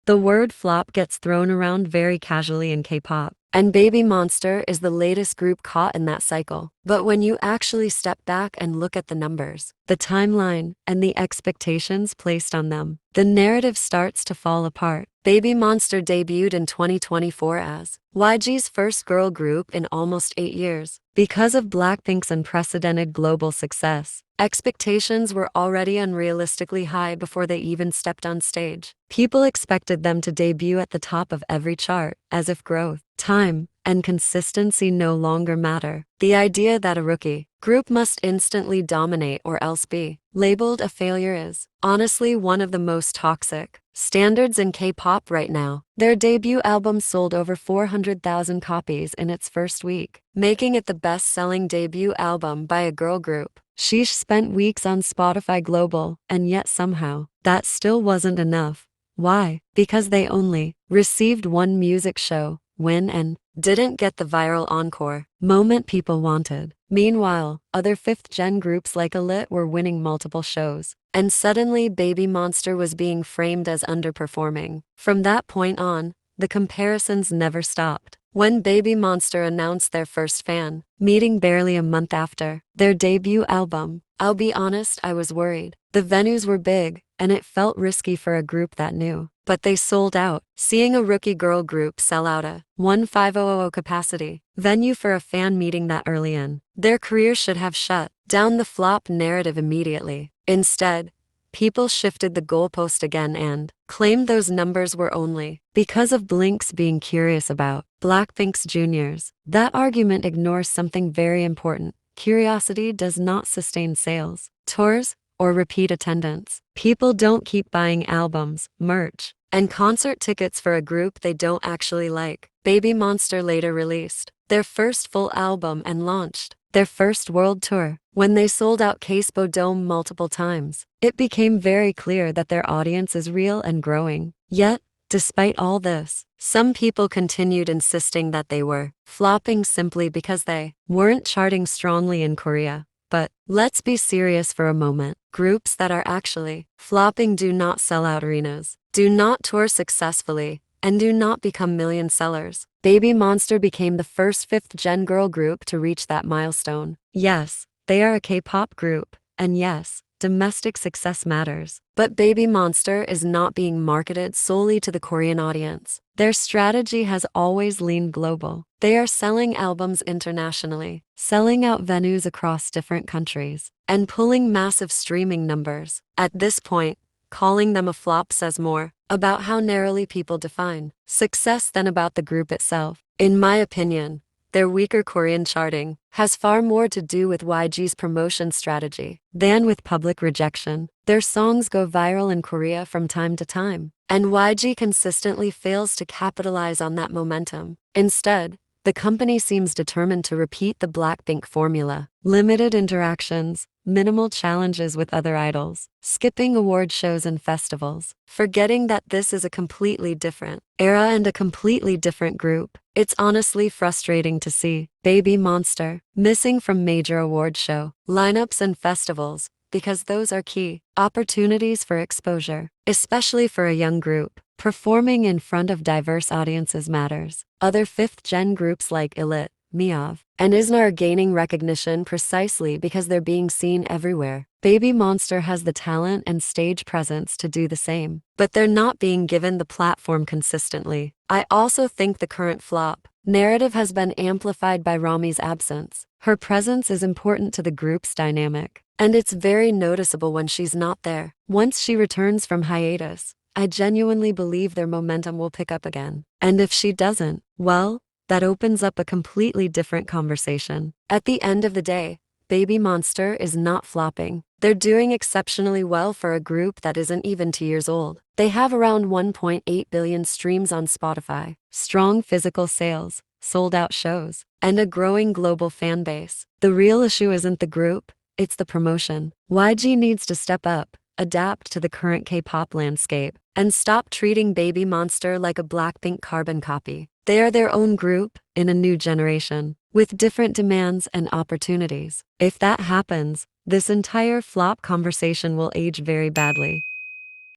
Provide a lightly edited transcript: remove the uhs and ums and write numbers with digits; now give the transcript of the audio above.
The word flop gets thrown around very casually in K-pop, and Babymonster is the latest group caught in that cycle. But when you actually step back and look at the numbers, the timeline, and the expectations placed on them, the narrative starts to fall apart. Babymonster debuted in 2024 as YG's first girl group in almost 8 years. Because of Blackpink's unprecedented global success, expectations were already unrealistically high before they even stepped on stage. People expected them to debut at the top of every chart, as if growth, time, and consistency no longer matter. The idea that a rookie group must instantly dominate or else be labeled a failure is honestly one of the most toxic standards in K-pop right now. Their debut album sold over 400,000 copies in its first week, making it the best-selling debut album by a girl group. Sheesh spent weeks on Spotify Global, and yet somehow, that still wasn't enough. Why? Because they only received one music show win and didn't get the viral encore moment people wanted. Meanwhile, other fifth-gen groups like A.I.L.E were winning multiple shows, and suddenly Babymonster was being framed as underperforming. From that point on, the comparisons never stopped. When Babymonster announced their first fan meeting barely a month after their debut album, I'll be honest, I was worried. The venues were big, and it felt risky for a group that new. But they sold out. Seeing a rookie girl group sell out a 1,500 capacity venue for a fan meeting that early in their career should have shut down the flop narrative immediately. Instead, people shifted the goalpost again and claimed those numbers were only because of Blink's being curious about Blackpink's juniors. That argument ignores something very important. Curiosity does not sustain sales, tours, or repeat attendance. People don't keep buying albums, merch, and concert tickets for a group they don't actually like. Babymonster later released their first full album and launched their first world tour. When they sold out Aespa Dome multiple times, it became very clear that their audience is real and growing. Yet, despite all this, some people continued insisting that they were flopping simply because they weren't charting strongly in Korea. But let's be serious for a moment. Groups that are actually flopping do not sell out arenas, do not tour successfully, and do not become million sellers. Babymonster became the first fifth-gen girl group to reach that milestone. Yes, they are a K-pop group, and yes, domestic success matters. But Babymonster is not being marketed solely to the Korean audience. Their strategy has always leaned global. They are selling albums internationally, selling out venues across different countries, and pulling massive streaming numbers. At this point, calling them a flop says more about how narrowly people define success than about the group itself. In my opinion, their weaker Korean charting has far more to do with YG's promotion strategy than with public rejection. Their songs go viral in Korea from time to time, and YG consistently fails to capitalize on that momentum. Instead, the company seems determined to repeat the Blackpink formula: limited interactions, minimal challenges with other idols, skipping award shows and festivals, forgetting that this is a completely different era and a completely different group. It's honestly frustrating to see Babymonster missing from major award show lineups and festivals, because those are key opportunities for exposure, especially for a young group. Performing in front of diverse audiences matters. Other fifth-gen groups like I.L.E, I.O.I, and I.S.N are gaining recognition precisely because they're being seen everywhere. Babymonster has the talent and stage presence to do the same, but they're not being given the platform consistently. I also think the current flop narrative has been amplified by Rami's absence. Her presence is important to the group's dynamic, and it's very noticeable when she's not there. Once she returns from hiatus, I genuinely believe their momentum will pick up again. And if she doesn't, well, that opens up a completely different conversation. At the end of the day, Babymonster is not flopping. They're doing exceptionally well for a group that isn't even 2 years old. They have around 1.8 billion streams on Spotify, strong physical sales, sold-out shows, and a growing global fan base. The real issue isn't the group, it's the promotion. YG needs to step up, adapt to the current K-pop landscape, and stop treating Babymonster like a Blackpink carbon copy. They are their own group, in a new generation, with different demands and opportunities. If that happens, this entire flop conversation will age very badly.